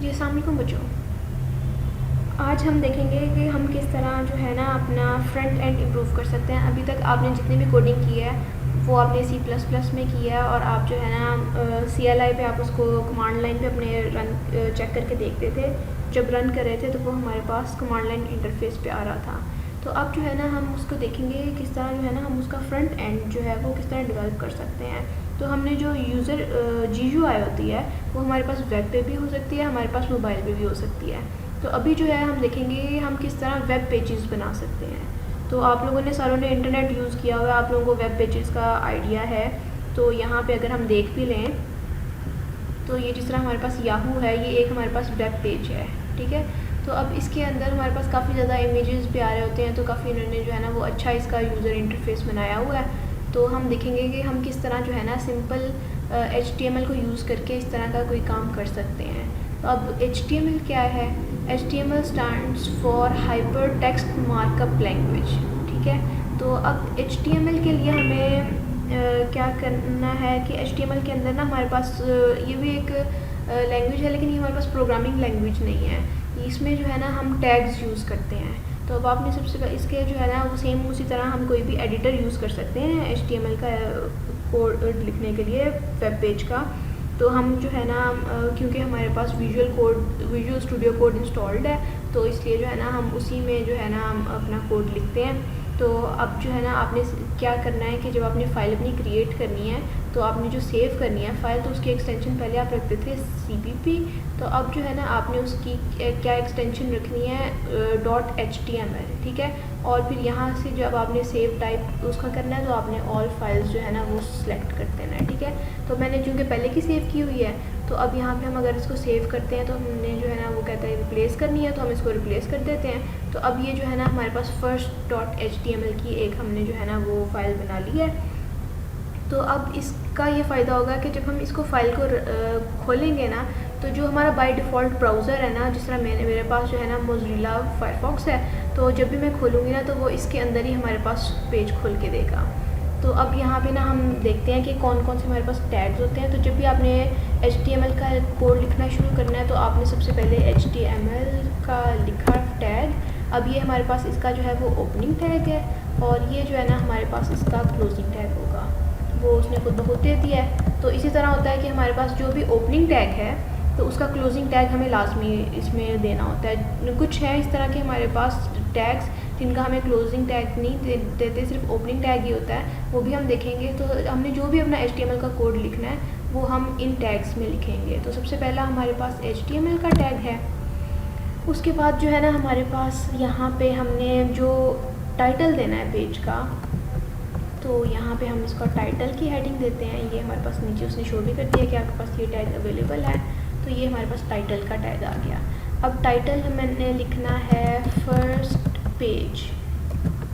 जी अस्सलाम वालेकुम बच्चों। आज हम देखेंगे कि हम किस तरह जो है ना अपना फ्रंट एंड इम्प्रूव कर सकते हैं। अभी तक आपने जितनी भी कोडिंग की है वो आपने C++ में की है और आप जो है ना CLI पे आप उसको कमांड लाइन पे अपने रन चेक करके देखते थे। जब रन कर रहे थे तो वो हमारे पास कमांड लाइन इंटरफेस पे आ रहा था। तो अब जो है ना हम उसको देखेंगे किस तरह जो है ना हम उसका फ्रंट एंड जो है वो किस तरह डेवलप कर सकते हैं। तो हमने जो यूज़र GUI होती है वो हमारे पास वेब पे भी हो सकती है, हमारे पास मोबाइल पे भी हो सकती है। तो अभी जो है हम देखेंगे हम किस तरह वेब पेजेस बना सकते हैं। तो आप लोगों ने सारों ने इंटरनेट यूज़ किया हुआ है, आप लोगों को वेब पेजेस का आइडिया है। तो यहाँ पे अगर हम देख भी लें तो ये जिस तरह हमारे पास याहू है, ये एक हमारे पास वेब पेज है, ठीक है। तो अब इसके अंदर हमारे पास काफ़ी ज़्यादा इमेजेस भी आ रहे होते हैं, तो काफ़ी इन्होंने जो है ना वो अच्छा इसका यूज़र इंटरफेस बनाया हुआ है। तो हम देखेंगे कि हम किस तरह जो है ना सिंपल HTML को यूज़ करके इस तरह का कोई काम कर सकते हैं। तो अब HTML क्या है? HTML stands for hyper text markup language, ठीक है। तो अब HTML के लिए हमें क्या करना है कि HTML के अंदर ना हमारे पास ये भी एक लैंग्वेज है, लेकिन ये हमारे पास प्रोग्रामिंग लैंग्वेज नहीं है। इसमें जो है ना हम टैग्स यूज़ करते हैं। तो अब आपने सबसे इसके जो है ना वो सेम उसी तरह हम कोई भी एडिटर यूज़ कर सकते हैं HTML का कोड लिखने के लिए वेब पेज का। तो हम जो है ना क्योंकि हमारे पास विजुअल स्टूडियो कोड इंस्टॉल्ड है, तो इसलिए जो है ना हम उसी में जो है ना हम अपना कोड लिखते हैं। तो अब जो है ना आपने क्या करना है कि जब आपने फ़ाइल अपनी क्रिएट करनी है तो आपने जो सेव करनी है फ़ाइल, तो उसकी एक्सटेंशन पहले आप रखते थे CPP। तो अब जो है ना आपने उसकी क्या एक्सटेंशन रखनी है .html, ठीक है। और फिर यहाँ से जब आपने सेव टाइप उसका करना है तो आपने ऑल फाइल्स जो है ना वो सिलेक्ट कर देना है, ठीक है। तो मैंने चूँकि पहले की सेव की हुई है, तो अब यहाँ पे हम अगर इसको सेव करते हैं तो हमने जो है ना वो कहता है रिप्लेस करनी है, तो हम इसको रिप्लेस कर देते हैं। तो अब ये जो है ना हमारे पास first.html की एक हमने जो है ना वो फ़ाइल बना ली है। तो अब इसका ये फ़ायदा होगा कि जब हम इसको फ़ाइल को खोलेंगे ना, तो जो हमारा बाय डिफ़ॉल्ट ब्राउज़र है ना, जिस तरह मेरे पास जो है ना मोज़िला फायरफॉक्स है, तो जब भी मैं खोलूँगी ना तो वो इसके अंदर ही हमारे पास पेज खोल के देगा। तो अब यहाँ पे ना हम देखते हैं कि कौन कौन से हमारे पास टैग्स होते हैं। तो जब भी आपने HTML का कोड लिखना शुरू करना है तो आपने सबसे पहले HTML का लिखा टैग। अब ये हमारे पास इसका जो है वो ओपनिंग टैग है, और ये जो है ना हमारे पास इसका क्लोजिंग टैग होगा, वो उसने खुद ब खुद दे दिया है। तो इसी तरह होता है कि हमारे पास जो भी ओपनिंग टैग है तो उसका क्लोजिंग टैग हमें लाजमी इसमें देना होता है। कुछ है इस तरह के हमारे पास टैग्स जिनका हमें क्लोजिंग टैग नहीं देते, सिर्फ ओपनिंग टैग ही होता है, वो भी हम देखेंगे। तो हमने जो भी अपना HTML का कोड लिखना है वो हम इन टैग्स में लिखेंगे। तो सबसे पहला हमारे पास HTML का टैग है। उसके बाद जो है ना हमारे पास यहाँ पे हमने जो टाइटल देना है पेज का, तो यहाँ पे हम इसका टाइटल की हेडिंग देते हैं। ये हमारे पास नीचे उसने शो भी कर दिया कि आपके पास ये टैग अवेलेबल है, तो ये हमारे पास टाइटल का टैग आ गया। अब टाइटल मैंने लिखना है फर्स्ट पेज,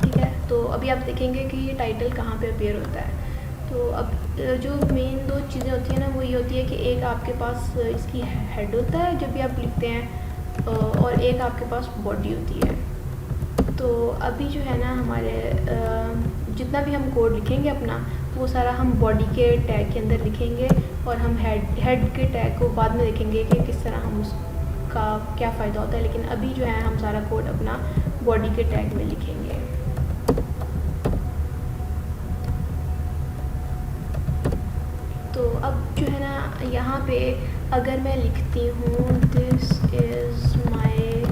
ठीक है। तो अभी आप देखेंगे कि ये टाइटल कहाँ पे अपीयर होता है। तो अब जो मेन दो चीज़ें होती हैं ना वो ये होती है कि एक आपके पास इसकी हेड होता है जब भी आप लिखते हैं, और एक आपके पास बॉडी होती है। तो अभी जो है ना हमारे जितना भी हम कोड लिखेंगे अपना, तो वो सारा हम बॉडी के टैग के अंदर लिखेंगे, और हम हेड के टैग को बाद में देखेंगे कि किस तरह हम उसका क्या फ़ायदा होता है। लेकिन अभी जो है हम सारा कोड अपना बॉडी के टैग में लिखेंगे। तो अब जो है ना यहाँ पे अगर मैं लिखती हूँ this is my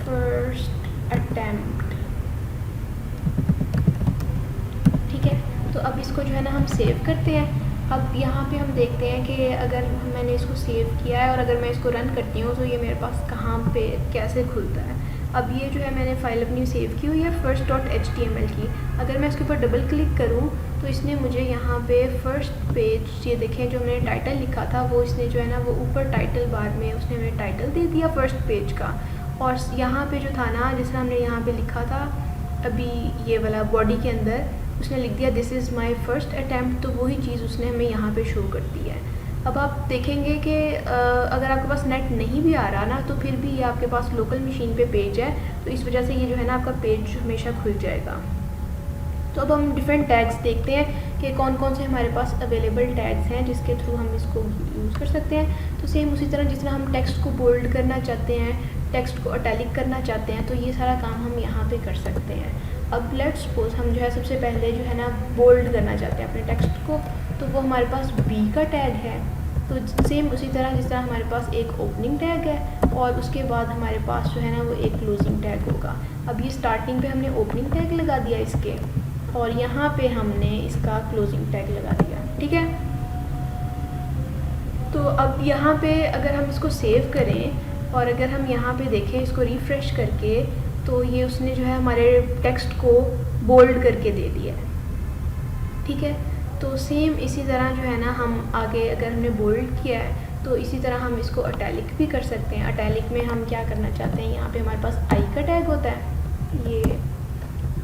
first attempt, ठीक है। तो अब इसको जो है ना हम सेव करते हैं। अब यहाँ पे हम देखते हैं कि अगर मैंने इसको सेव किया है और अगर मैं इसको रन करती हूँ तो ये मेरे पास कहाँ पे कैसे खुलता है। अब ये जो है मैंने फ़ाइल अपनी सेव की हुई है first.html की। अगर मैं इसके ऊपर डबल क्लिक करूँ तो इसने मुझे यहाँ पे फर्स्ट पेज, ये देखें जो मैंने टाइटल लिखा था वो इसने जो है ना वो ऊपर टाइटल बार में उसने हमें टाइटल दे दिया फर्स्ट पेज का। और यहाँ पे जो था ना जिस तरह हमने यहाँ पे लिखा था अभी ये वाला बॉडी के अंदर, उसने लिख दिया this is my first attempt, तो वही चीज़ उसने हमें यहाँ पे शो कर दी है। अब आप देखेंगे कि अगर आपके पास नेट नहीं भी आ रहा ना तो फिर भी ये आपके पास लोकल मशीन पे पेज है, तो इस वजह से ये जो है ना आपका पेज हमेशा खुल जाएगा। तो अब हम डिफरेंट टैग्स देखते हैं कि कौन कौन से हमारे पास अवेलेबल टैग्स हैं जिसके थ्रू हम इसको यूज़ कर सकते हैं। तो सेम उसी तरह जिस तरह हम टेक्स्ट को बोल्ड करना चाहते हैं, टेक्स्ट को इटैलिक करना चाहते हैं, तो ये सारा काम हम यहाँ पे कर सकते हैं। अब लेट्स सपोज हम जो है सबसे पहले जो है ना बोल्ड करना चाहते हैं अपने टेक्स्ट को, तो वो हमारे पास बी का टैग है। तो सेम उसी तरह जिस तरह हमारे पास एक ओपनिंग टैग है और उसके बाद हमारे पास जो है ना वो एक क्लोजिंग टैग होगा। अब ये स्टार्टिंग पे हमने ओपनिंग टैग लगा दिया इसके, और यहाँ पे हमने इसका क्लोजिंग टैग लगा दिया, ठीक है। तो अब यहाँ पे अगर हम इसको सेव करें और अगर हम यहाँ पे देखें इसको रिफ़्रेश करके, तो ये उसने जो है हमारे टेक्स्ट को बोल्ड करके दे दिया है, ठीक है। तो सेम इसी तरह जो है ना हम आगे अगर हमने बोल्ड किया है तो इसी तरह हम इसको इटैलिक भी कर सकते हैं। इटैलिक में हम क्या करना चाहते हैं, यहाँ पे हमारे पास आई का टैग होता है ये,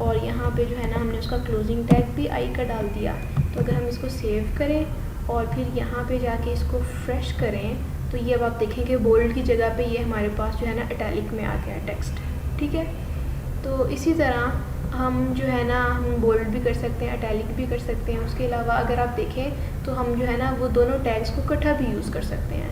और यहाँ पे जो है ना हमने उसका क्लोजिंग टैग भी आई का डाल दिया। तो अगर हम इसको सेव करें और फिर यहाँ पे जाके इसको फ्रेश करें, तो ये अब आप देखेंगे बोल्ड की जगह पे ये हमारे पास जो है ना इटैलिक में आ गया टेक्स्ट, ठीक है। तो इसी तरह हम जो है ना हम बोल्ड भी कर सकते हैं, इटैलिक भी कर सकते हैं। उसके अलावा अगर आप देखें तो हम जो है ना वो दोनों टैग्स को इकट्ठा भी यूज़ कर सकते हैं।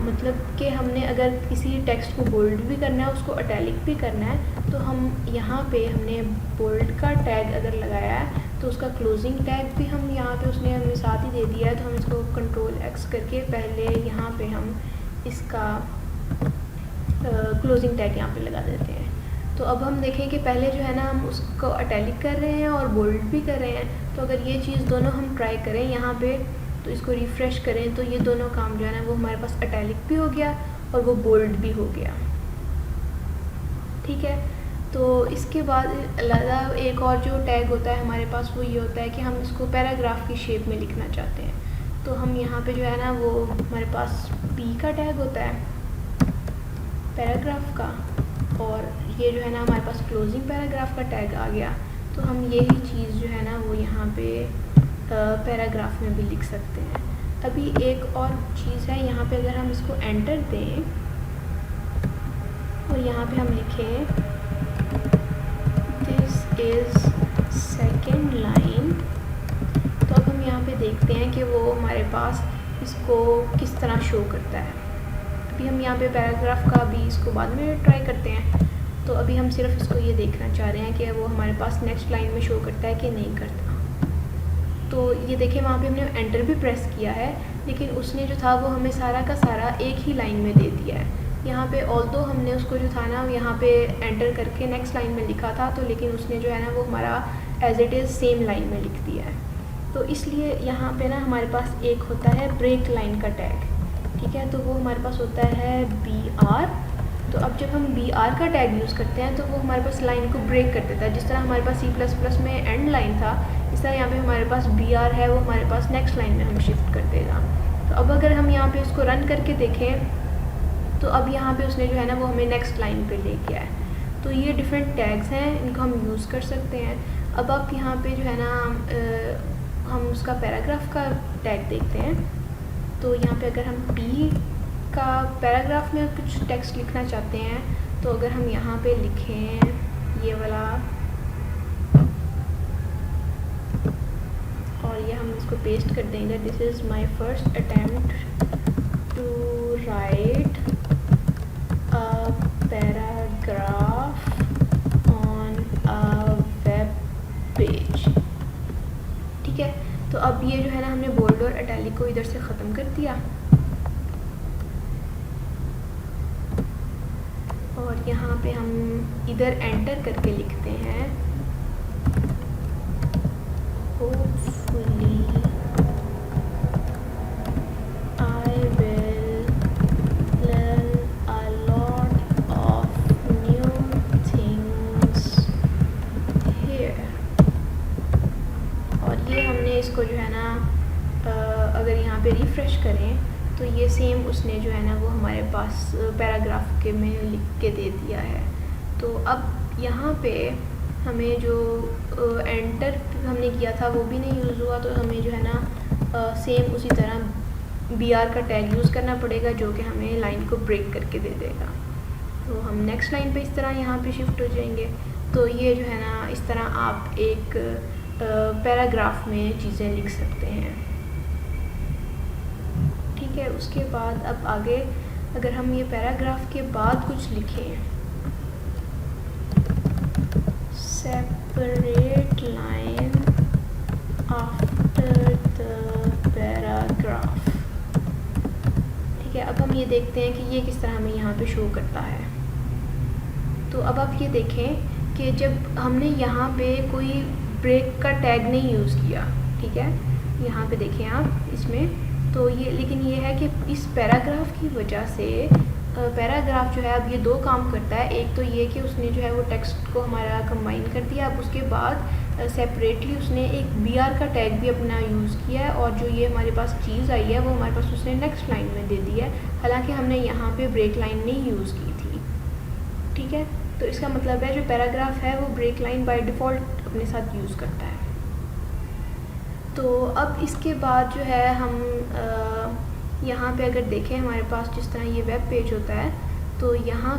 मतलब कि हमने अगर किसी टेक्स्ट को बोल्ड भी करना है, उसको इटैलिक भी करना है, तो हम यहाँ पे हमने बोल्ड का टैग अगर लगाया है तो उसका क्लोजिंग टैग भी हम यहाँ पे उसने हमें साथ ही दे दिया है। तो हम इसको कंट्रोल एक्स करके पहले यहाँ पे हम इसका क्लोजिंग टैग यहाँ पे लगा देते हैं। तो अब हम देखें कि पहले जो है ना हम उसको इटैलिक कर रहे हैं और बोल्ड भी कर रहे हैं। तो अगर ये चीज़ दोनों हम ट्राई करें यहाँ पे, तो इसको रिफ़्रेश करें, तो ये दोनों काम जो है ना वो हमारे पास इटैलिक भी हो गया और वो बोल्ड भी हो गया, ठीक है। तो इसके बाद अलग एक और जो टैग होता है हमारे पास वो ये होता है कि हम इसको पैराग्राफ की शेप में लिखना चाहते हैं। तो हम यहाँ पे जो है ना वो हमारे पास पी का टैग होता है पैराग्राफ का, और ये जो है ना हमारे पास क्लोजिंग पैराग्राफ का टैग आ गया। तो हम यही चीज़ जो है ना वो यहाँ पे पैराग्राफ में भी लिख सकते हैं। अभी एक और चीज़ है, यहाँ पे अगर हम इसको एंटर दें और यहाँ पे हम लिखें दिस इज़ सेकेंड लाइन, तो अब हम यहाँ पे देखते हैं कि वो हमारे पास इसको किस तरह शो करता है। अभी हम यहाँ पे पैराग्राफ का भी इसको बाद में ट्राई करते हैं। तो अभी हम सिर्फ इसको ये देखना चाह रहे हैं कि वो हमारे पास नेक्स्ट लाइन में शो करता है कि नहीं करता। तो ये देखिए वहाँ पे हमने एंटर भी प्रेस किया है, लेकिन उसने जो था वो हमें सारा का सारा एक ही लाइन में दे दिया है। यहाँ पे ऑल्दो हमने उसको जो था ना यहाँ पे एंटर करके नेक्स्ट लाइन में लिखा था, तो लेकिन उसने जो है ना वो हमारा as it is same line में लिख दिया है। तो इसलिए यहाँ पे ना हमारे पास एक होता है ब्रेक लाइन का टैग, ठीक है। तो वो हमारे पास होता है BR। तो अब जब हम BR का टैग यूज़ करते हैं तो वो हमारे पास लाइन को ब्रेक कर देता है। जिस तरह हमारे पास C++ में एंड लाइन था, इस तरह यहाँ पे हमारे पास BR है, वो हमारे पास नेक्स्ट लाइन में हम शिफ्ट कर देगा। तो अब अगर हम यहाँ पे इसको रन करके देखें तो अब यहाँ पे उसने जो है ना वो हमें नेक्स्ट लाइन पे ले गया है। तो ये डिफरेंट टैग्स हैं, इनको हम यूज़ कर सकते हैं। अब आप यहाँ पे जो है ना हम उसका पैराग्राफ का टैग देखते हैं। तो यहाँ पे अगर हम P का पैराग्राफ में कुछ टेक्स्ट लिखना चाहते हैं, तो अगर हम यहाँ पे लिखें ये वाला, और ये हम इसको पेस्ट कर देंगे, this is my first attempt to write a paragraph on a web page, ठीक है। तो अब ये जो है ना हमने बोल्ड और इटैलिक को इधर से ख़त्म कर दिया, और यहाँ पे हम इधर एंटर करके लिखते हैं hopefully I will learn a lot of new things here. और ये हमने इसको जो है ना अगर यहाँ पे रिफ़्रेश करें तो ये सेम उसने जो है ना वो हमारे पास पैराग्राफ के में लिख के दे दिया है। तो अब यहाँ पे हमें जो एंटर हमने किया था वो भी नहीं यूज़ हुआ, तो हमें जो है ना सेम उसी तरह BR का टैग यूज़ करना पड़ेगा, जो कि हमें लाइन को ब्रेक करके दे देगा। तो हम नेक्स्ट लाइन पे इस तरह यहाँ पे शिफ्ट हो जाएंगे। तो ये जो है ना इस तरह आप एक पैराग्राफ में चीज़ें लिख सकते हैं। ठीक है, उसके बाद अब आगे अगर हम ये पैराग्राफ के बाद कुछ लिखें, separate line after the paragraph. ठीक है, अब हम ये देखते हैं कि ये किस तरह हमें यहाँ पे शो करता है। तो अब आप ये देखें कि जब हमने यहाँ पे कोई ब्रेक का टैग नहीं यूज़ किया, ठीक है, यहाँ पे देखें आप इसमें, तो ये लेकिन ये है कि इस पैराग्राफ की वजह से पैराग्राफ जो है अब ये दो काम करता है। एक तो ये कि उसने जो है वो टेक्स्ट को हमारा कंबाइन कर दिया, अब उसके बाद सेपरेटली उसने एक BR का टैग भी अपना यूज़ किया है, और जो ये हमारे पास चीज़ आई है वो हमारे पास उसने नेक्स्ट लाइन में दे दी है, हालांकि हमने यहाँ पे ब्रेक लाइन नहीं यूज़ की थी। ठीक है, तो इसका मतलब है जो पैराग्राफ है वो ब्रेक लाइन बाय डिफ़ॉल्ट अपने साथ यूज़ करता है। तो अब इसके बाद जो है हम यहाँ पे अगर देखें हमारे पास जिस तरह ये वेब पेज होता है, तो यहाँ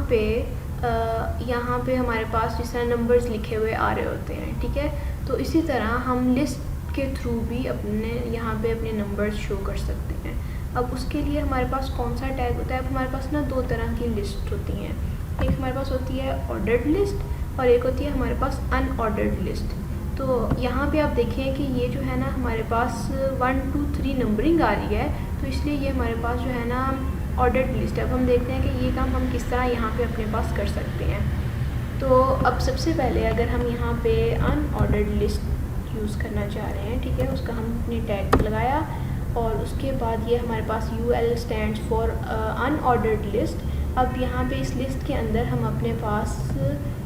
पे हमारे पास जिस तरह नंबर्स लिखे हुए आ रहे होते हैं। ठीक है, तो इसी तरह हम लिस्ट के थ्रू भी अपने यहाँ पे अपने नंबर्स शो कर सकते हैं। अब उसके लिए हमारे पास कौन सा टैग होता है? अब हमारे पास ना दो तरह की लिस्ट होती हैं, एक हमारे पास होती है ऑर्डर्ड लिस्ट और एक होती है हमारे पास अनऑर्डर्ड लिस्ट। तो यहाँ पे आप देखें कि ये जो है ना हमारे पास 1 2 3 नंबरिंग आ रही है, तो इसलिए ये हमारे पास जो है ना ऑर्डर्ड लिस्ट है। अब हम देखते हैं कि ये काम हम किस तरह यहाँ पे अपने पास कर सकते हैं। तो अब सबसे पहले अगर हम यहाँ पे अनऑर्डर्ड लिस्ट यूज़ करना चाह रहे हैं, ठीक है, उसका हम अपने टैग लगाया और उसके बाद ये हमारे पास UL stands for unordered list. अब यहाँ पे इस लिस्ट के अंदर हम अपने पास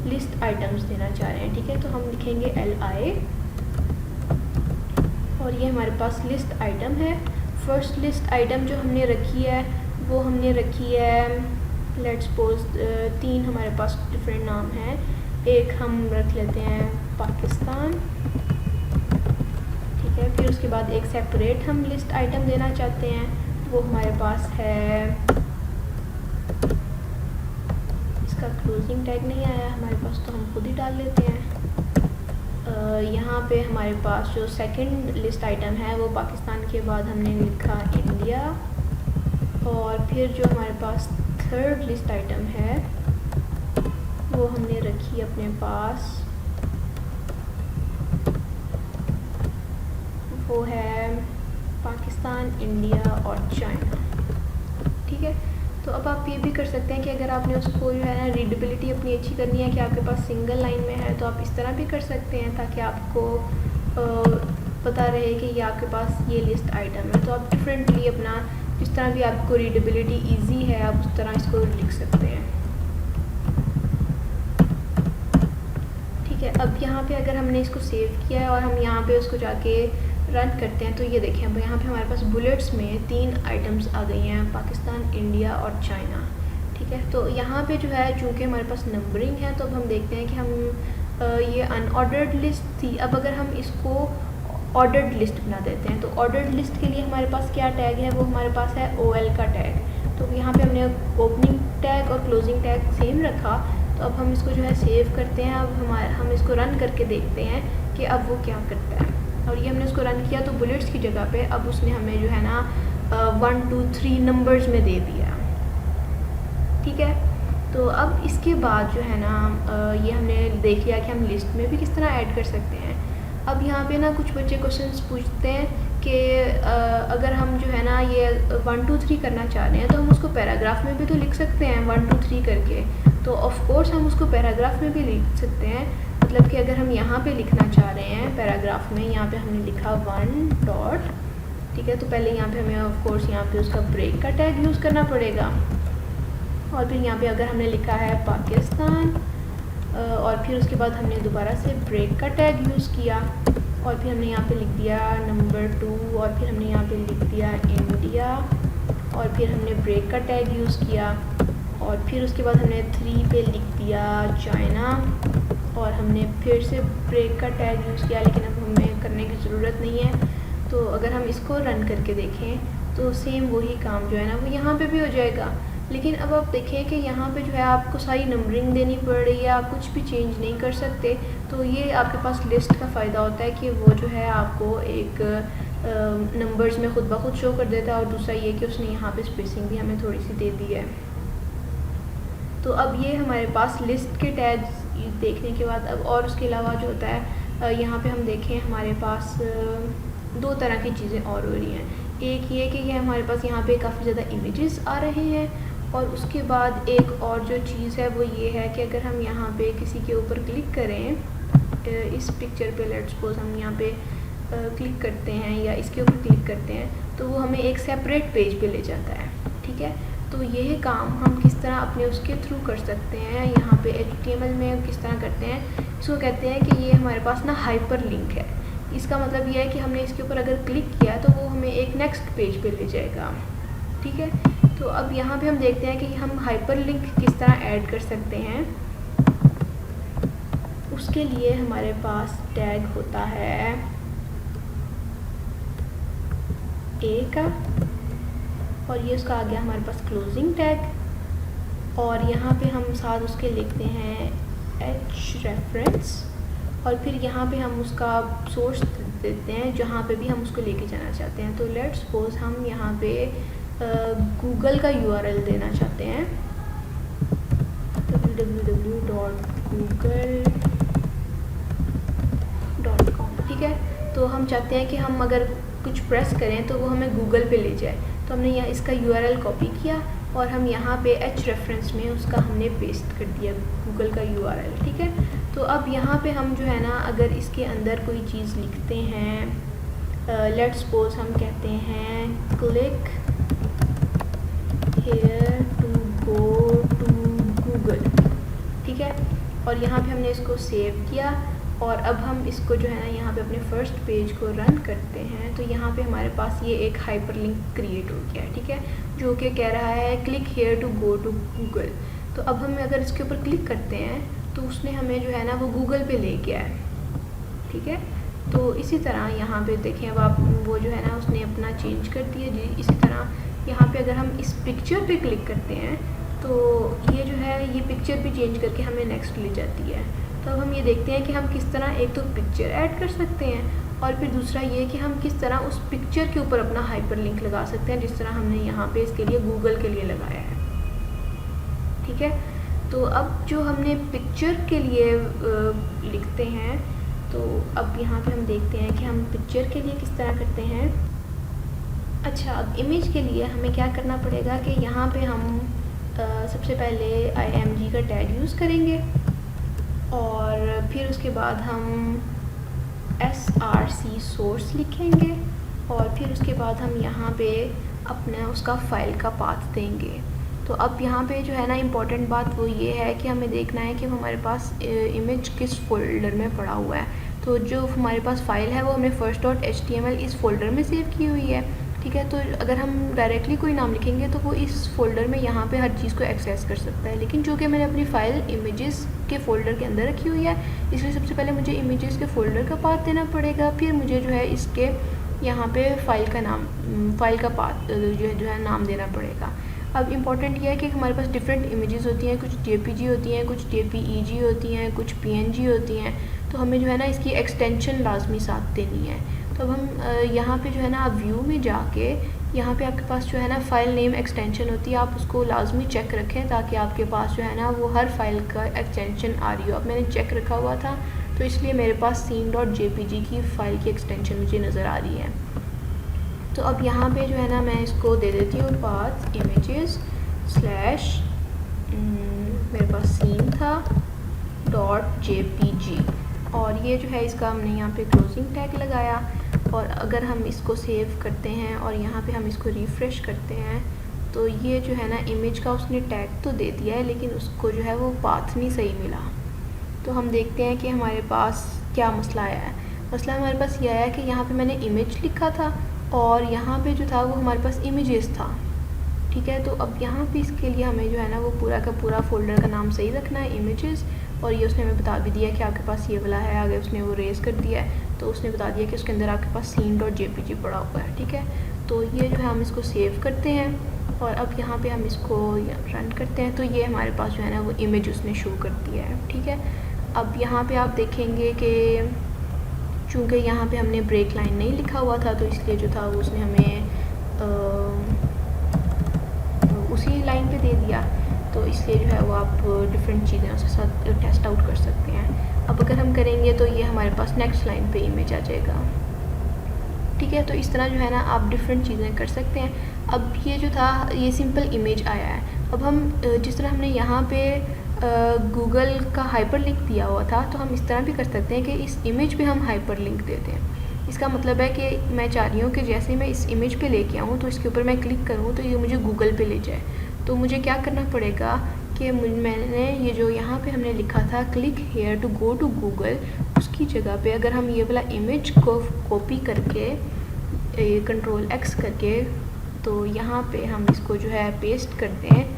लिस्ट आइटम्स देना चाह रहे हैं। ठीक है, तो हम लिखेंगे LI और ये हमारे पास लिस्ट आइटम है। फर्स्ट लिस्ट आइटम जो हमने रखी है वो हमने रखी है, लेट्स सपोज 3 हमारे पास डिफरेंट नाम हैं। एक हम रख लेते हैं पाकिस्तान, ठीक है, फिर उसके बाद एक सेपरेट हम लिस्ट आइटम देना चाहते हैं, वो हमारे पास है, इसका क्लोजिंग टैग नहीं आया हमारे पास तो हम खुद ही डाल लेते हैं। यहाँ पे हमारे पास जो सेकंड लिस्ट आइटम है वो पाकिस्तान के बाद हमने लिखा इंडिया, और फिर जो हमारे पास थर्ड लिस्ट आइटम है वो हमने रखी अपने पास, वो है पाकिस्तान, इंडिया और चाइना। ठीक है, तो अब आप ये भी कर सकते हैं कि अगर आपने उसको जो है ना रीडेबिलिटी अपनी अच्छी करनी है कि आपके पास सिंगल लाइन में है, तो आप इस तरह भी कर सकते हैं ताकि आपको पता रहे कि ये आपके पास ये लिस्ट आइटम है। तो आप डिफरेंटली अपना जिस तरह भी आपको रीडेबिलिटी इजी है आप उस तरह इसको लिख सकते हैं। ठीक है, अब यहाँ पे अगर हमने इसको सेव किया है और हम यहाँ पे उसको जाके रन करते हैं तो ये देखें अब यहाँ पे हमारे पास बुलेट्स में 3 आइटम्स आ गई हैं, पाकिस्तान, इंडिया और चाइना। ठीक है, तो यहाँ पे जो है चूँकि हमारे पास नंबरिंग है तो अब हम देखते हैं कि हम ये अनऑर्डर्ड लिस्ट थी, अब अगर हम इसको ऑर्डर्ड लिस्ट बना देते हैं तो ऑर्डर्ड लिस्ट के लिए हमारे पास क्या टैग है, वो हमारे पास है OL का टैग। तो यहाँ पे हमने ओपनिंग टैग और क्लोजिंग टैग सेम रखा। तो अब हम इसको जो है सेव करते हैं, अब हम इसको रन करके देखते हैं कि अब वो क्या करता है। और ये हमने उसको रन किया तो बुलेट्स की जगह पे अब उसने हमें जो है ना 1 2 3 नंबर्स में दे दिया। ठीक है, तो अब इसके बाद जो है ना ये हमने देख लिया कि हम लिस्ट में भी किस तरह ऐड कर सकते हैं। अब यहाँ पे ना कुछ बच्चे क्वेश्चंस पूछते हैं कि अगर हम जो है ना ये 1 2 3 करना चाह रहे हैं तो हम उसको पैराग्राफ में भी तो लिख सकते हैं 1 2 3 करके। तो ऑफ कोर्स हम उसको पैराग्राफ में भी लिख सकते हैं, मतलब कि अगर हम यहाँ पे लिखना चाह रहे हैं पैराग्राफ में, यहाँ पे हमने लिखा 1 डॉट, ठीक है, तो पहले यहाँ पे हमें ऑफ कोर्स यहाँ पे उसका ब्रेक का टैग यूज़ करना पड़ेगा, और फिर यहाँ पे अगर हमने लिखा है पाकिस्तान और फिर उसके बाद हमने दोबारा से ब्रेक का टैग यूज़ किया और फिर हमने यहाँ पे लिख दिया नंबर 2 और फिर हमने यहाँ पे लिख दिया इंडिया और फिर हमने ब्रेक का टैग यूज़ किया और फिर उसके बाद हमने 3 पे लिख दिया चाइना और हमने फिर से ब्रेक का टैग यूज़ किया, लेकिन अब हमें करने की ज़रूरत नहीं है। तो अगर हम इसको रन करके देखें तो सेम वही काम जो है ना वो यहाँ पे भी हो जाएगा, लेकिन अब आप देखें कि यहाँ पे जो है आपको सारी नंबरिंग देनी पड़ रही है, आप कुछ भी चेंज नहीं कर सकते। तो ये आपके पास लिस्ट का फ़ायदा होता है कि वो जो है आपको एक नंबर्स में ख़ुद ब खुद शो कर देता है, और दूसरा ये कि उसने यहाँ पे स्पेसिंग भी हमें थोड़ी सी दे दी है। तो अब ये हमारे पास लिस्ट के टैग्स देखने के बाद अब और उसके अलावा जो होता है यहाँ पे हम देखें हमारे पास दो तरह की चीज़ें और हो रही हैं। एक ये कि ये हमारे पास यहाँ पे काफ़ी ज़्यादा इमेजेस आ रहे हैं, और उसके बाद एक और जो चीज़ है वो ये है कि अगर हम यहाँ पे किसी के ऊपर क्लिक करें, इस पिक्चर पे लेट्स सपोज हम यहाँ पे क्लिक करते हैं या इसके ऊपर क्लिक करते हैं, तो वो हमें एक सेपरेट पेज पे ले जाता है। ठीक है, तो यह काम हम किस तरह अपने उसके थ्रू कर सकते हैं, यहाँ पे HTML में किस तरह करते हैं, इसको कहते हैं कि ये हमारे पास ना हाइपर लिंक है। इसका मतलब यह है कि हमने इसके ऊपर अगर क्लिक किया तो वो हमें एक नेक्स्ट पेज पे ले जाएगा। ठीक है, तो अब यहाँ पे हम देखते हैं कि हम हाइपर लिंक किस तरह ऐड कर सकते हैं। उसके लिए हमारे पास टैग होता है ए का, और ये उसका आ गया हमारे पास क्लोजिंग टैग, और यहाँ पे हम साथ उसके लिखते हैं H रेफरेंस, और फिर यहाँ पे हम उसका सोर्स देते हैं जहाँ पे भी हम उसको लेके जाना चाहते हैं। तो लेट्स सपोज हम यहाँ पे गूगल का URL देना चाहते हैं, www.google.com। ठीक है, तो हम चाहते हैं कि हम अगर कुछ प्रेस करें तो वो हमें गूगल पे ले जाए। तो हमने यहाँ इसका URL कॉपी किया और हम यहाँ पे H रेफरेंस में उसका हमने पेस्ट कर दिया गूगल का URL। ठीक है, तो अब यहाँ पे हम जो है ना अगर इसके अंदर कोई चीज़ लिखते हैं, लेट्स सपोज हम कहते हैं click here to go to Google. ठीक है, और यहाँ पे हमने इसको सेव किया, और अब हम इसको जो है ना यहाँ पे अपने फर्स्ट पेज को रन करते हैं, तो यहाँ पे हमारे पास ये एक हाइपरलिंक क्रिएट हो गया है। ठीक है, जो कि कह रहा है click here to go to Google. तो अब हम अगर इसके ऊपर क्लिक करते हैं तो उसने हमें जो है ना वो गूगल पे ले गया है। ठीक है, तो इसी तरह यहाँ पे देखें अब आप वो जो है ना उसने अपना चेंज कर दिया जी। इसी तरह यहाँ पे अगर हम इस पिक्चर पे क्लिक करते हैं तो ये जो है ये पिक्चर भी चेंज करके हमें नेक्स्ट ले जाती है। तो अब हम ये देखते हैं कि हम किस तरह एक तो पिक्चर ऐड कर सकते हैं, और फिर दूसरा ये कि हम किस तरह उस पिक्चर के ऊपर अपना हाइपरलिंक लगा सकते हैं, जिस तरह हमने यहाँ पे इसके लिए गूगल के लिए लगाया है। ठीक है, तो अब जो हमने पिक्चर के लिए लिखते हैं, तो अब यहाँ पे हम देखते हैं कि हम पिक्चर के लिए किस तरह करते हैं। अच्छा, अब इमेज के लिए हमें क्या करना पड़ेगा कि यहाँ पे हम सबसे पहले IMG का टैग यूज़ करेंगे, और फिर उसके बाद हम src सोर्स लिखेंगे, और फिर उसके बाद हम यहाँ पे अपना उसका फ़ाइल का पाथ देंगे। तो अब यहाँ पे जो है ना इम्पॉर्टेंट बात वो ये है कि हमें देखना है कि हमारे पास इमेज किस फोल्डर में पड़ा हुआ है। तो जो हमारे पास फ़ाइल है वो हमने first.html इस फोल्डर में सेव की हुई है। ठीक है, तो अगर हम डायरेक्टली कोई नाम लिखेंगे तो वो इस फोल्डर में यहाँ पे हर चीज़ को एक्सेस कर सकता है, लेकिन जो कि मैंने अपनी फ़ाइल इमेजेस के फ़ोल्डर के अंदर रखी हुई है, इसलिए सबसे पहले मुझे इमेजेस के फ़ोल्डर का पाथ देना पड़ेगा, फिर मुझे जो है इसके यहाँ पे फ़ाइल का पाथ जो है नाम देना पड़ेगा। अब इम्पॉर्टेंट ये है कि हमारे पास डिफरेंट इमेजेस होती हैं, कुछ JPG होती हैं, कुछ JPEG होती हैं, कुछ PNG होती हैं, तो हमें जो है ना इसकी एक्सटेंशन लाजमी साथ देनी है। तो अब हम यहाँ पे जो है ना आप व्यू में जाके यहाँ पे आपके पास जो है ना फ़ाइल नेम एक्सटेंशन होती है, आप उसको लाजमी चेक रखें ताकि आपके पास जो है ना वो हर फाइल का एक्सटेंशन आ रही हो। अब मैंने चेक रखा हुआ था तो इसलिए मेरे पास scene.jpg की फ़ाइल की एक्सटेंशन मुझे नज़र आ रही है। तो अब यहाँ पे जो है ना मैं इसको दे देती हूँ पाथ images स्लैश मेरे पास सीन था .jpg, और ये जो है इसका हमने यहाँ पे क्लोजिंग टैग लगाया। और अगर हम इसको सेव करते हैं और यहाँ पे हम इसको रिफ़्रेश करते हैं तो ये जो है ना इमेज का उसने टैग तो दे दिया है, लेकिन उसको जो है वो पाथ नहीं सही मिला। तो हम देखते हैं कि हमारे पास क्या मसला आया है। मसला हमारे पास ये आया कि यहाँ पे मैंने इमेज लिखा था और यहाँ पे जो था वो हमारे पास इमेजेस था। ठीक है, तो अब यहाँ पे इसके लिए हमें जो है ना वो पूरा का पूरा फ़ोल्डर का नाम सही रखना है, इमेजेस, और ये उसने हमें बता भी दिया कि आपके पास ये वाला है। आगे उसने वो रेज़ कर दिया है तो उसने बता दिया कि उसके अंदर आपके पास scene.jpg पड़ा हुआ है। ठीक है, तो ये जो है हम इसको सेव करते हैं और अब यहाँ पे हम इसको रन करते हैं तो ये हमारे पास जो है ना वो इमेज उसने शो कर दिया है, ठीक है। अब यहाँ पे आप देखेंगे कि चूँकि यहाँ पे हमने ब्रेक लाइन नहीं लिखा हुआ था तो इसलिए जो था वो उसने हमें उसी लाइन पे दे दिया, तो इसलिए जो है वो आप डिफरेंट चीज़ें उसके साथ टेस्ट आउट कर सकते हैं। अब अगर हम करेंगे तो ये हमारे पास नेक्स्ट लाइन पे इमेज आ जाएगा, ठीक है। तो इस तरह जो है ना आप डिफरेंट चीज़ें कर सकते हैं। अब ये जो था ये सिंपल इमेज आया है। अब हम जिस तरह हमने यहाँ पे गूगल का हाइपर लिंक दिया हुआ था तो हम इस तरह भी कर सकते हैं कि इस इमेज पे हम हाइपर लिंक देते हैं। इसका मतलब है कि मैं चाह रही हूँ कि जैसे मैं इस इमेज पे लेके आऊँ तो इसके ऊपर मैं क्लिक करूँ तो ये मुझे गूगल पे ले जाए। तो मुझे क्या करना पड़ेगा कि मैंने ये जो यहाँ पे हमने लिखा था click here to go to Google, उसकी जगह पे अगर हम ये वाला इमेज को कॉपी करके कंट्रोल X करके तो यहाँ पे हम इसको जो है पेस्ट करते हैं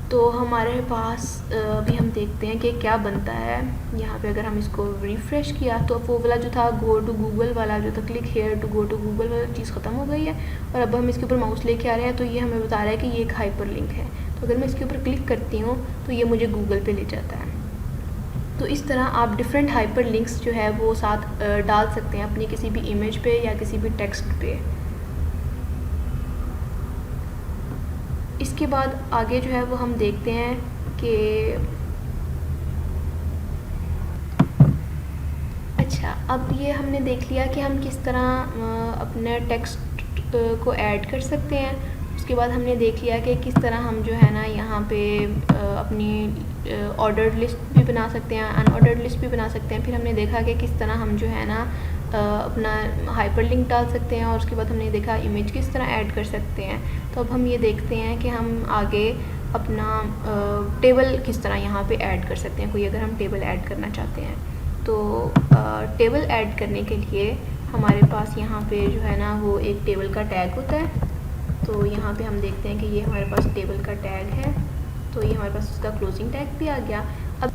तो हमारे पास अभी हम देखते हैं कि क्या बनता है। यहाँ पे अगर हम इसको रिफ़्रेश किया तो वो वाला जो था गो टू गूगल वाला जो था click here to go to Google वाला चीज़ ख़त्म हो गई है और अब हम इसके ऊपर माउस लेके आ रहे हैं तो ये हमें बता रहा है कि ये एक हाइपर लिंक है। तो अगर मैं इसके ऊपर क्लिक करती हूँ तो ये मुझे गूगल पे ले जाता है। तो इस तरह आप डिफरेंट हाइपर लिंक्स जो है वो साथ डाल सकते हैं अपनी किसी भी इमेज पे या किसी भी टेक्स्ट पे। इसके बाद आगे जो है वो हम देखते हैं कि अच्छा, अब ये हमने देख लिया कि हम किस तरह अपने टेक्स्ट को ऐड कर सकते हैं। उसके बाद हमने देख लिया कि किस तरह हम जो है ना यहाँ पे अपनी ऑर्डर्ड लिस्ट भी बना सकते हैं, अनऑर्डर्ड लिस्ट भी बना सकते हैं। फिर हमने देखा कि किस तरह हम जो है ना अपना हाइपर लिंक डाल सकते हैं और उसके बाद हमने देखा इमेज किस तरह ऐड कर सकते हैं। तो अब हम ये देखते हैं कि हम आगे अपना टेबल किस तरह यहाँ पे ऐड कर सकते हैं। कोई अगर हम टेबल ऐड करना चाहते हैं तो टेबल ऐड करने के लिए हमारे पास यहाँ पे जो है ना वो एक टेबल का टैग होता है। तो यहाँ पे हम देखते हैं कि ये हमारे पास टेबल का टैग है, तो ये हमारे पास उसका क्लोजिंग टैग भी आ गया। अब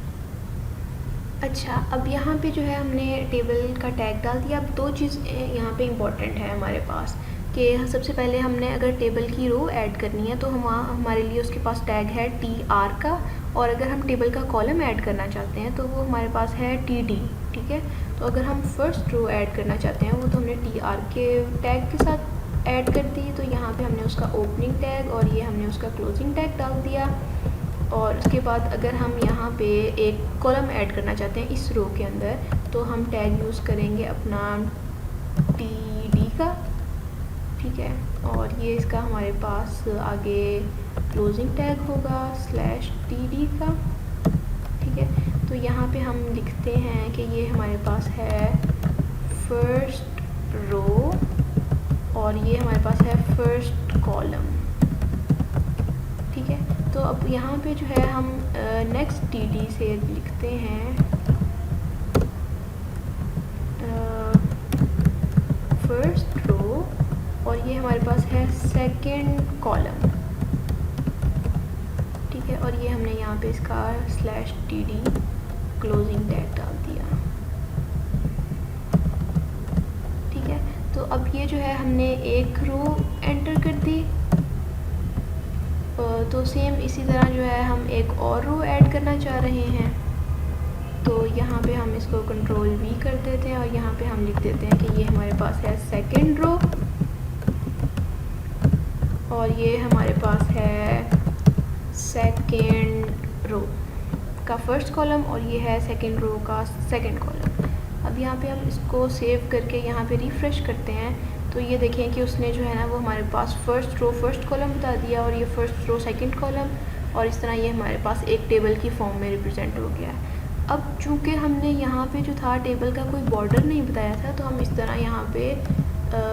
अच्छा, अब यहाँ पे जो है हमने टेबल का टैग डाल दिया। अब दो चीज़ यहाँ पे इम्पॉर्टेंट है हमारे पास कि सबसे पहले हमने अगर टेबल की रो ऐड करनी है तो हमारे लिए उसके पास टैग है TR का, और अगर हम टेबल का कॉलम ऐड करना चाहते हैं तो वो हमारे पास है TD, ठीक है। तो अगर हम फर्स्ट रो ऐड करना चाहते हैं वो तो हमने TR के टैग के साथ ऐड कर दी। तो यहाँ पे हमने उसका ओपनिंग टैग और ये हमने उसका क्लोजिंग टैग डाल दिया। और उसके बाद अगर हम यहाँ पे एक कॉलम ऐड करना चाहते हैं इस रो के अंदर तो हम टैग यूज़ करेंगे अपना TD का, ठीक है। और ये इसका हमारे पास आगे क्लोजिंग टैग होगा /TD का, ठीक है। तो यहाँ पे हम लिखते हैं कि ये हमारे पास है फर्स्ट रो और ये हमारे पास है फर्स्ट कॉलम, ठीक है। तो अब यहाँ पे जो है हम नेक्स्ट TD से लिखते हैं फर्स्ट रो और ये हमारे पास है सेकंड कॉलम, ठीक है। और ये हमने यहाँ पे इसका /TD क्लोजिंग टैग डाल दिया, ठीक है। तो अब ये जो है हमने एक रो एंटर कर दी। तो सेम इसी तरह जो है हम एक और रो ऐड करना चाह रहे हैं तो यहाँ पे हम इसको कंट्रोल V कर देते हैं और यहाँ पे हम लिख देते हैं कि ये हमारे पास है सेकंड रो और ये हमारे पास है सेकंड रो का फर्स्ट कॉलम और ये है सेकंड रो का सेकंड कॉलम। अब यहाँ पे हम इसको सेव करके यहाँ पे रिफ़्रेश करते हैं तो ये देखें कि उसने जो है ना वो हमारे पास फर्स्ट रो फर्स्ट कॉलम बता दिया और ये फर्स्ट रो सेकंड कॉलम, और इस तरह ये हमारे पास एक टेबल की फॉर्म में रिप्रेजेंट हो गया है। अब चूँकि हमने यहाँ पे जो था टेबल का कोई बॉर्डर नहीं बताया था तो हम इस तरह यहाँ पे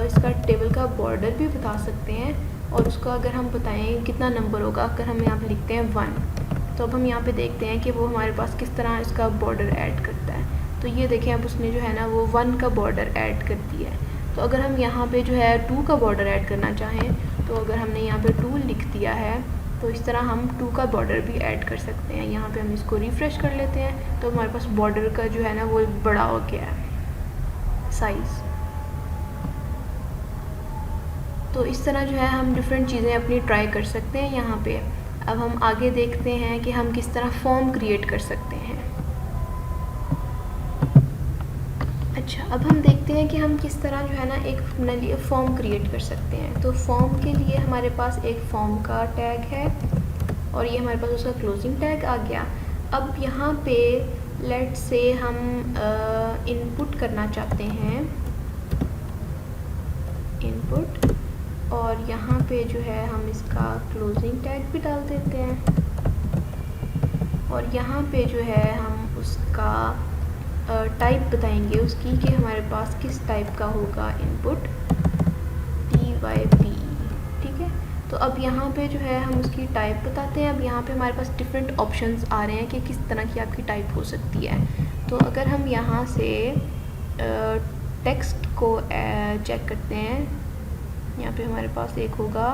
इसका टेबल का बॉर्डर भी बता सकते हैं और उसका अगर हम बताएं कितना नंबर होगा, अगर हम यहाँ पे लिखते हैं 1 तो अब हम यहाँ पे देखते हैं कि वो हमारे पास किस तरह इसका बॉर्डर ऐड करता है। तो ये देखें अब उसने जो है ना वो 1 का बॉर्डर ऐड कर दिया है। तो अगर हम यहाँ पे जो है 2 का बॉर्डर ऐड करना चाहें तो अगर हमने यहाँ पे 2 लिख दिया है तो इस तरह हम 2 का बॉर्डर भी ऐड कर सकते हैं। यहाँ पे हम इसको रिफ़्रेश कर लेते हैं तो हमारे पास बॉर्डर का जो है ना वो बड़ा हो गया है साइज़। तो इस तरह जो है हम डिफरेंट चीज़ें अपनी ट्राई कर सकते हैं यहाँ पे। अब हम आगे देखते हैं कि हम किस तरह फॉर्म क्रिएट कर सकते हैं। अच्छा, अब हम देखते हैं कि हम किस तरह जो है ना एक फॉर्म क्रिएट कर सकते हैं। तो फॉर्म के लिए हमारे पास एक फॉर्म का टैग है और ये हमारे पास उसका क्लोजिंग टैग आ गया। अब यहाँ पे लेट्स से हम इनपुट करना चाहते हैं, इनपुट, और यहाँ पे जो है हम इसका क्लोजिंग टैग भी डाल देते हैं और यहाँ पे जो है हम उसका टाइप बताएंगे उसकी कि हमारे पास किस टाइप का होगा इनपुट, typ, ठीक है। तो अब यहाँ पे जो है हम उसकी टाइप बताते हैं। अब यहाँ पे हमारे पास डिफरेंट ऑप्शंस आ रहे हैं कि किस तरह की आपकी टाइप हो सकती है। तो अगर हम यहाँ से टेक्स्ट को चेक करते हैं, यहाँ पे हमारे पास एक होगा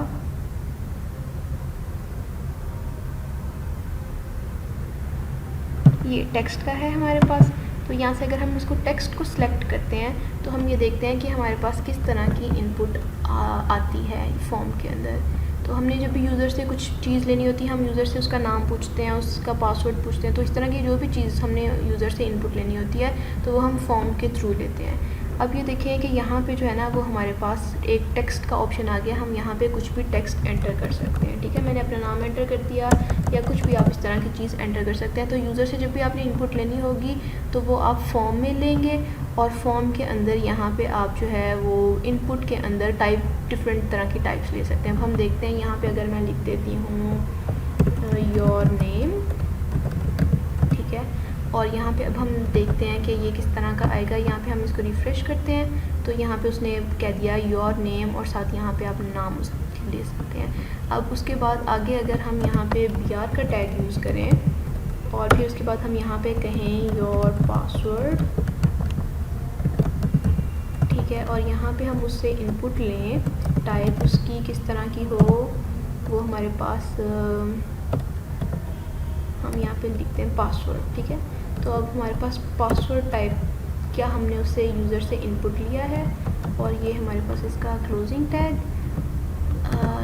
ये टेक्स्ट का है हमारे पास। तो यहाँ से अगर हम इसको टेक्स्ट को सिलेक्ट करते हैं तो हम ये देखते हैं कि हमारे पास किस तरह की इनपुट आती है फॉर्म के अंदर। तो हमने जब भी यूज़र से कुछ चीज़ लेनी होती है, हम यूज़र से उसका नाम पूछते हैं, उसका पासवर्ड पूछते हैं। तो इस तरह की जो भी चीज़ हमने यूज़र से इनपुट लेनी होती है तो वो हम फॉर्म के थ्रू लेते हैं। अब ये देखें कि यहाँ पे जो है ना वो हमारे पास एक टेक्स्ट का ऑप्शन आ गया। हम यहाँ पे कुछ भी टेक्स्ट एंटर कर सकते हैं, ठीक है। मैंने अपना नाम एंटर कर दिया या कुछ भी आप इस तरह की चीज़ एंटर कर सकते हैं। तो यूज़र से जब भी आपने इनपुट लेनी होगी तो वो आप फॉर्म में लेंगे और फॉर्म के अंदर यहाँ पे आप जो है वो इनपुट के अंदर टाइप डिफरेंट तरह की टाइप्स ले सकते हैं। अब हम देखते हैं यहाँ पे अगर मैं लिख देती हूँ योर नेम, ठीक है, और यहाँ पे अब हम देखते हैं कि ये किस तरह का आएगा। यहाँ पे हम इसको रिफ़्रेश करते हैं तो यहाँ पे उसने कह दिया योर नेम और साथ यहाँ पे आप नाम उसका ले सकते हैं। अब उसके बाद आगे अगर हम यहाँ पे br का टैग यूज़ करें और फिर उसके बाद हम यहाँ पे कहें योर पासवर्ड, ठीक है, और यहाँ पे हम उससे इनपुट लें, टाइप उसकी किस तरह की हो वो हमारे पास हम यहाँ पे लिखते हैं पासवर्ड, ठीक है। तो अब हमारे पास पासवर्ड टाइप क्या हमने उससे यूज़र से इनपुट लिया है और ये हमारे पास इसका क्लोजिंग टैग,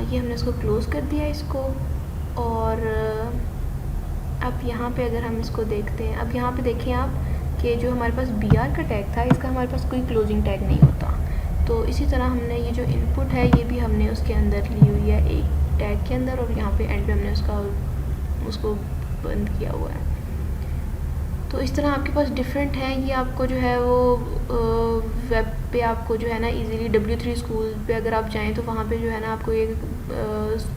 ये हमने इसको क्लोज़ कर दिया इसको। और अब यहाँ पे अगर हम इसको देखते हैं, अब यहाँ पे देखें आप कि जो हमारे पास br का टैग था इसका हमारे पास कोई क्लोजिंग टैग नहीं होता। तो इसी तरह हमने ये जो इनपुट है ये भी हमने उसके अंदर ली हुई है एक टैग के अंदर और यहाँ पे एंड पे हमने उसको बंद किया हुआ है। तो इस तरह आपके पास डिफरेंट है। ये आपको जो है वो वेब पे आपको जो है ना इजीली W3 स्कूल पे अगर आप जाएं तो वहाँ पे जो है ना आपको एक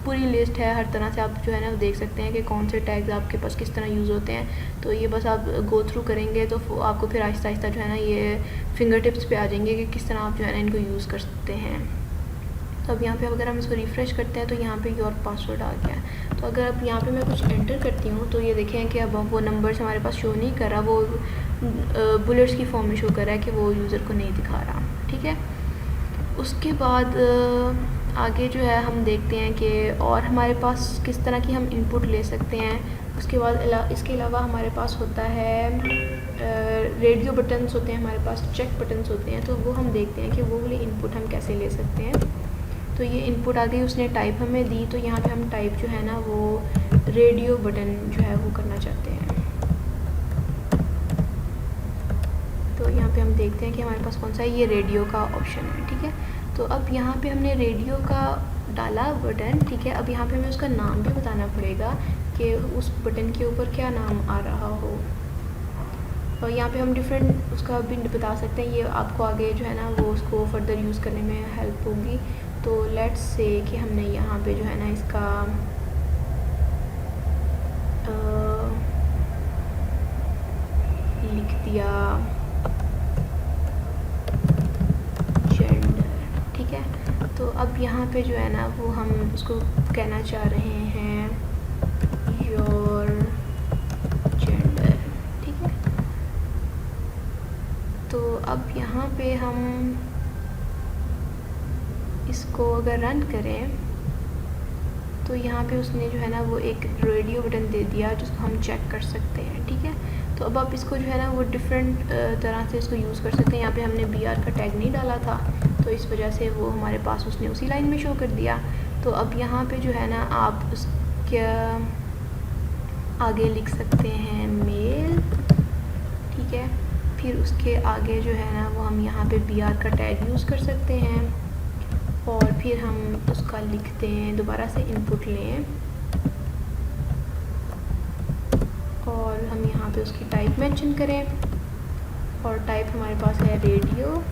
पूरी लिस्ट है, हर तरह से आप जो है ना वो देख सकते हैं कि कौन से टैग्स आपके पास किस तरह यूज़ होते हैं। तो ये बस आप गो थ्रू करेंगे तो आपको फिर आहिस्ता आहिस्ता जो है ना ये फिंगर टिप्स पे आ जाएंगे कि किस तरह आप जो है ना इनको यूज़ कर सकते हैं। तो अब यहाँ पे अगर हम इसको रिफ़्रेश करते हैं तो यहाँ पे योर पासवर्ड आ गया है। तो अगर अब यहाँ पे मैं कुछ एंटर करती हूँ तो ये देखें कि अब वो नंबर्स हमारे पास शो नहीं कर रहा, वो बुलेट्स की फॉर्म में शो कर रहा है कि वो यूज़र को नहीं दिखा रहा, ठीक है। उसके बाद आगे जो है हम देखते हैं कि और हमारे पास किस तरह की हम इनपुट ले सकते हैं। उसके बाद इसके अलावा हमारे पास होता है रेडियो बटन्स होते हैं, हमारे पास चेक बटन्स होते हैं। तो वो हम देखते हैं कि वो वाले इनपुट हम कैसे ले सकते हैं। तो ये इनपुट आ गई, उसने टाइप हमें दी, तो यहाँ पे हम टाइप जो है ना वो रेडियो बटन जो है वो करना चाहते हैं। तो यहाँ पे हम देखते हैं कि हमारे पास कौन सा है, ये रेडियो का ऑप्शन है, ठीक है। तो अब यहाँ पे हमने रेडियो का डाला बटन, ठीक है। अब यहाँ पे हमें उसका नाम भी बताना पड़ेगा कि उस बटन के ऊपर क्या नाम आ रहा हो। और यहाँ पे हम डिफरेंट उसका भी बता सकते हैं, ये आपको आगे जो है ना वो उसको फर्दर यूज़ करने में हेल्प होगी। तो लेट्स से कि हमने यहाँ पे जो है ना इसका लिख दिया जेंडर, ठीक है। तो अब यहाँ पे जो है ना वो हम उसको कहना चाह रहे हैं योर जेंडर, ठीक है। तो अब यहाँ पे हम इसको अगर रन करें तो यहाँ पे उसने जो है ना वो एक रेडियो बटन दे दिया जिसको हम चेक कर सकते हैं, ठीक है। तो अब आप इसको जो है ना वो डिफरेंट तरह से इसको यूज़ कर सकते हैं। यहाँ पे हमने br का टैग नहीं डाला था तो तो इस वजह से वो हमारे पास उसने उसी लाइन में शो कर दिया। तो अब यहाँ पे जो है ना आप उसके आगे लिख सकते हैं मेल, ठीक है। फिर उसके आगे जो है ना वो हम यहाँ पे BR का टैग यूज़ कर सकते हैं और फिर हम उसका लिखते हैं, दोबारा से इनपुट लें और हम यहाँ पे उसकी टाइप मेंशन करें और टाइप हमारे पास है रेडियो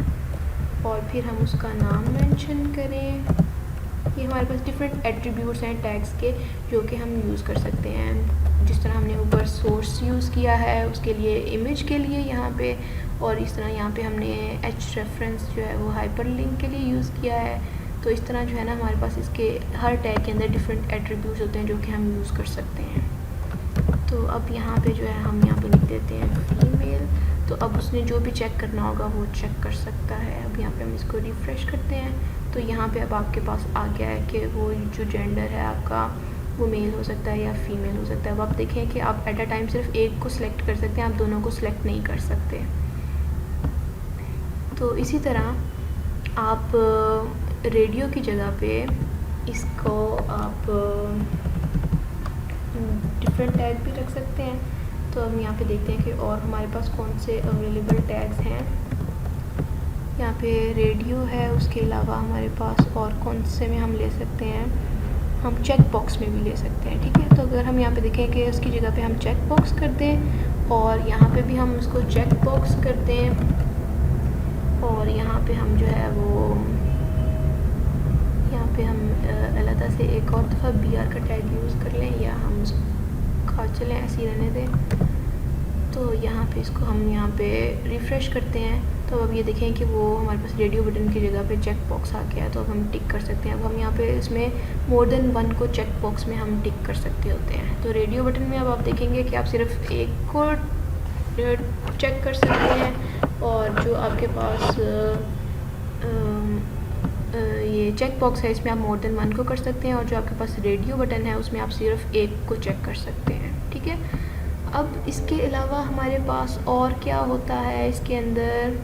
और फिर हम उसका नाम मेंशन करें। ये हमारे पास डिफरेंट एट्रीब्यूट्स हैं टैग्स के जो कि हम यूज़ कर सकते हैं। जिस तरह हमने ऊपर सोर्स यूज़ किया है उसके लिए, इमेज के लिए यहाँ पे, और इस तरह यहाँ पे हमने H रेफरेंस जो है वो हाइपरलिंक के लिए यूज़ किया है। तो इस तरह जो है ना हमारे पास इसके हर टैग के अंदर डिफरेंट एट्रीब्यूट्स होते हैं जो कि हम यूज़ कर सकते हैं। तो अब यहाँ पे जो है हम यहाँ पे लिख देते हैं फीमेल। तो अब उसने जो भी चेक करना होगा वो चेक कर सकता है। अब यहाँ पे हम इसको रिफ़्रेश करते हैं तो यहाँ पे अब आपके पास आ गया है कि वो जो जेंडर है आपका वो मेल हो सकता है या फीमेल हो सकता है। अब आप देखें कि आप एट अ टाइम सिर्फ एक को सिलेक्ट कर सकते हैं, आप दोनों को सिलेक्ट नहीं कर सकते। तो इसी तरह आप रेडियो की जगह पे इसको आप डिफरेंट टैग भी रख सकते हैं। तो हम यहाँ पे देखते हैं कि और हमारे पास कौन से अवेलेबल टैग्स हैं। यहाँ पे रेडियो है, उसके अलावा हमारे पास और कौन से में हम ले सकते हैं, हम चेक बॉक्स में भी ले सकते हैं, ठीक है। तो अगर हम यहाँ पे देखें कि उसकी जगह पे हम चेक बॉक्स कर दें और यहाँ पे भी हम उसको चेक बॉक्स कर दें और यहाँ पे हम जो है वो यहाँ पे हम अलग से एक और दफ़ा BR का टैग यूज़ कर लें या हम उसका चलें ऐसे ही रहने दें। तो यहाँ पे इसको हम यहाँ पे रिफ़्रेश करते हैं तो अब ये देखें कि वो हमारे पास रेडियो बटन की जगह पे चेक बॉक्स आ गया है। तो अब हम टिक कर सकते हैं। अब हम यहाँ पे इसमें मोर देन वन को चेक बॉक्स में हम टिक कर सकते होते हैं। तो रेडियो बटन में अब आप देखेंगे कि आप सिर्फ एक को चेक कर सकते हैं और जो आपके पास ये चेक बॉक्स है इसमें आप मोर देन वन को कर सकते हैं और जो आपके पास रेडियो बटन है उसमें आप सिर्फ एक को चेक कर सकते हैं, ठीक है। अब इसके अलावा हमारे पास और क्या होता है इसके अंदर,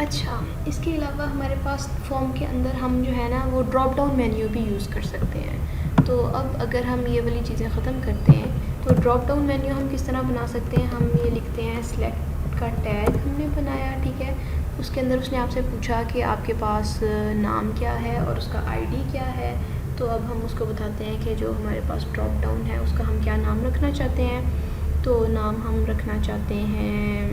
अच्छा इसके अलावा हमारे पास फॉर्म के अंदर हम जो है ना वो ड्रॉप डाउन मेन्यू भी यूज़ कर सकते हैं। तो अब अगर हम ये वाली चीज़ें ख़त्म करते हैं तो ड्रॉप डाउन मेन्यू हम किस तरह बना सकते हैं, हम ये लिखते हैं सिलेक्ट का टैग हमने बनाया, ठीक है। उसके अंदर उसने आपसे पूछा कि आपके पास नाम क्या है और उसका ID क्या है। तो अब हम उसको बताते हैं कि जो हमारे पास ड्रॉप डाउन है उसका हम क्या नाम रखना चाहते हैं। तो नाम हम रखना चाहते हैं,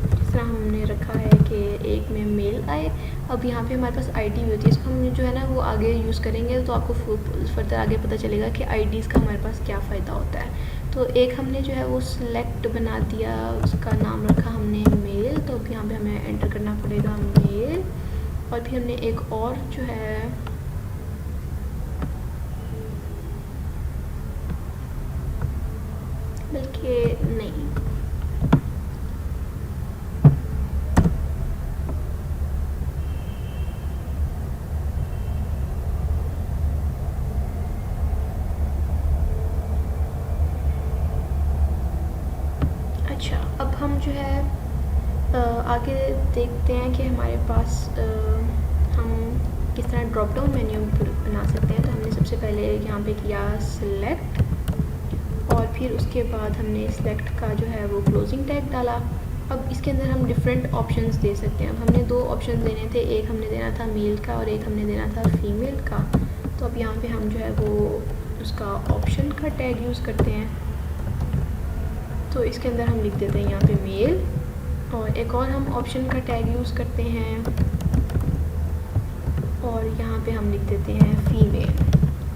जिस तरह हमने रखा है कि एक में मेल आए। अब यहाँ पे हमारे पास ID भी होती है, इसको हम जो है ना वो आगे यूज़ करेंगे तो आपको फर्दर आगे पता चलेगा कि IDs का हमारे पास क्या फ़ायदा होता है। तो एक हमने जो है वो सिलेक्ट बना दिया, उसका नाम रखा हमने मेल। तो अब यहाँ पे हमें एंटर करना पड़ेगा मेल और फिर हमने एक और जो है बल्कि नहीं, अच्छा अब हम जो है आगे देखते हैं कि हमारे पास हम किस तरह ड्रॉप डाउन मेन्यू बना सकते हैं। तो हमने सबसे पहले यहाँ पे किया सिलेक्ट और फिर उसके बाद हमने सिलेक्ट का जो है वो क्लोजिंग टैग डाला। अब इसके अंदर हम डिफरेंट ऑप्शंस दे सकते हैं। अब हमने दो ऑप्शंस देने थे, एक हमने देना था मेल का और एक हमने देना था फीमेल का। तो अब यहाँ पे हम जो है वो उसका ऑप्शन का टैग यूज़ करते हैं। तो इसके अंदर हम लिख देते हैं यहाँ पे मेल और एक और हम ऑप्शन का टैग यूज़ करते हैं और यहाँ पे हम लिख देते हैं फीमेल,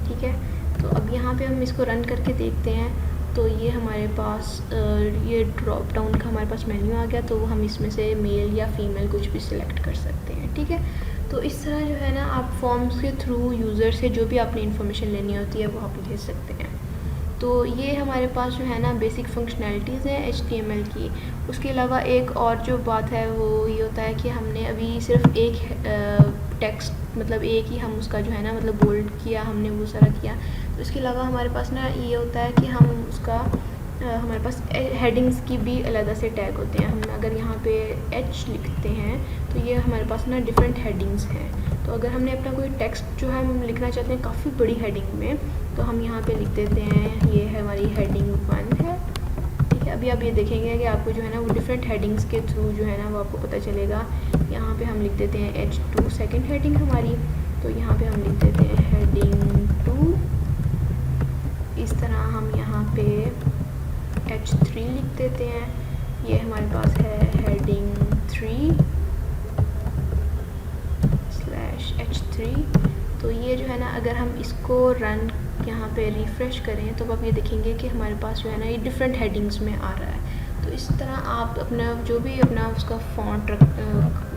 ठीक है। तो अब यहाँ पे हम इसको रन करके देखते हैं तो ये हमारे पास ये ड्रॉप डाउन का हमारे पास मेन्यू आ गया। तो हम इसमें से मेल या फीमेल कुछ भी सिलेक्ट कर सकते हैं, ठीक है। तो इस तरह जो है ना आप फॉर्म्स के थ्रू यूज़र से जो भी आपने इन्फॉर्मेशन लेनी होती है वो आप ले सकते हैं। तो ये हमारे पास जो है ना बेसिक फंक्शनैलिटीज़ हैं HTML की। उसके अलावा एक और जो बात है वो ये होता है कि हमने अभी सिर्फ एक टेक्स्ट मतलब एक ही हम उसका जो है ना मतलब बोल्ड किया हमने वो सारा किया। इसके अलावा हमारे पास ना ये होता है कि हम उसका हमारे पास हेडिंग्स की भी अलग से टैग होते हैं। हम अगर यहाँ पे एच लिखते हैं तो ये हमारे पास ना डिफरेंट हेडिंग्स हैं। तो अगर हमने अपना कोई टेक्स्ट जो है हम लिखना चाहते हैं काफ़ी बड़ी हेडिंग में, तो हम यहाँ पे लिख देते हैं, ये है हमारी हेडिंग 1 है, ठीक है। अभी आप ये देखेंगे कि आपको जो है ना वो डिफरेंट हेडिंग्स के थ्रू जो है ना वो आपको पता चलेगा। यहाँ पे हम लिख देते हैं H2 सेकेंड हेडिंग हमारी, तो यहाँ पे हम लिख देते हैं हेडिंग 2। इस तरह हम यहाँ पे H3 लिख देते हैं, ये हमारे पास है हेडिंग 3/H3। तो ये जो है ना अगर हम इसको रन यहाँ पे रिफ़्रेश करें तो आप ये देखेंगे कि हमारे पास जो है ना ये डिफरेंट हेडिंग्स में आ रहा है। तो इस तरह आप अपना जो भी अपना उसका फॉन्ट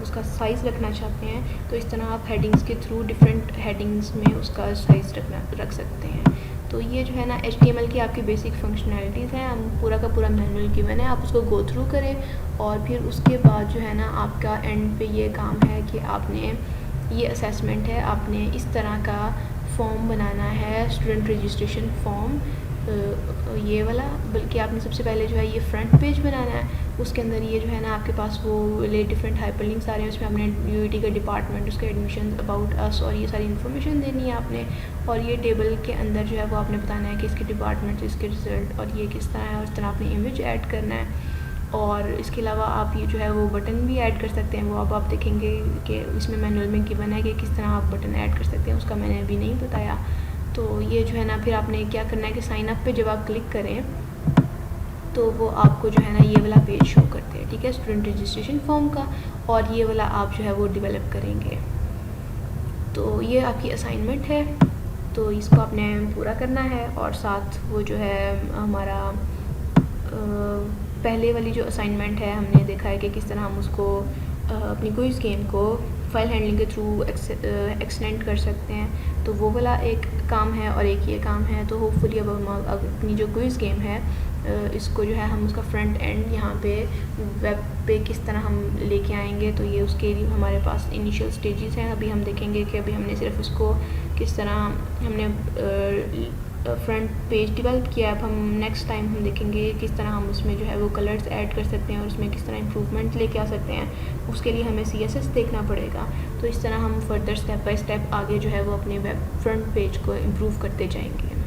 उसका साइज़ रखना चाहते हैं, तो इस तरह आप हेडिंग्स के थ्रू डिफरेंट हेडिंग्स में उसका साइज़ रख सकते हैं। तो ये जो है ना HTML की आपकी बेसिक फंक्शनैलिटीज़ हैं। हम पूरा का पूरा मैनुअल गिवन है, आप उसको गो थ्रू करें और फिर उसके बाद जो है ना आपका एंड पे ये काम है कि आपने ये असेसमेंट है, आपने इस तरह का फॉर्म बनाना है, स्टूडेंट रजिस्ट्रेशन फॉर्म ये वाला। बल्कि आपने सबसे पहले जो है ये फ्रंट पेज बनाना है, उसके अंदर ये जो है ना आपके पास वो ले डिफरेंट हाइपरलिंक्स आ रहे हैं, उसमें आपने UIT का डिपार्टमेंट, उसके एडमिशन, अबाउट अस और ये सारी इन्फॉर्मेशन देनी है आपने। और ये टेबल के अंदर जो है वो आपने बताना है कि इसके डिपार्टमेंट, इसके रिज़ल्ट और ये किस तरह है, और इस तरह आपने इमेज ऐड करना है। और इसके अलावा आप ये जो है वो बटन भी ऐड कर सकते हैं, वो अब आप देखेंगे कि इसमें मैनुअल में गिवन है कि किस तरह आप बटन ऐड कर सकते हैं, उसका मैंने अभी नहीं बताया। तो ये जो है ना फिर आपने क्या करना है कि साइन अप पे जब आप क्लिक करें तो वो आपको जो है ना ये वाला पेज शो करते हैं, ठीक है, स्टूडेंट रजिस्ट्रेशन फॉर्म का, और ये वाला आप जो है वो डेवलप करेंगे। तो ये आपकी असाइनमेंट है, तो इसको आपने पूरा करना है। और साथ वो जो है हमारा पहले वाली जो असाइनमेंट है, हमने देखा है कि किस तरह हम उसको अपनी क्विज़ गेम को फाइल हैंडलिंग के थ्रू एक्सटेंड कर सकते हैं। तो वो वाला एक काम है और एक ये काम है। तो होपफुली अब हम अपनी जो क्विज़ गेम है इसको जो है हम उसका फ्रंट एंड यहाँ पे वेब पे किस तरह हम लेके आएंगे, तो ये उसके लिए हमारे पास इनिशियल स्टेजेस हैं। अभी हम देखेंगे कि अभी हमने सिर्फ इसको किस तरह हमने फ्रंट पेज डेवलप किया। अब हम नेक्स्ट टाइम हम देखेंगे किस तरह हम उसमें जो है वो कलर्स ऐड कर सकते हैं और उसमें किस तरह इम्प्रूवमेंट लेके आ सकते हैं। उसके लिए हमें CSS देखना पड़ेगा। तो इस तरह हम फर्दर स्टेप बाय स्टेप आगे जो है वो अपने वेब फ्रंट पेज को इम्प्रूव करते जाएंगे।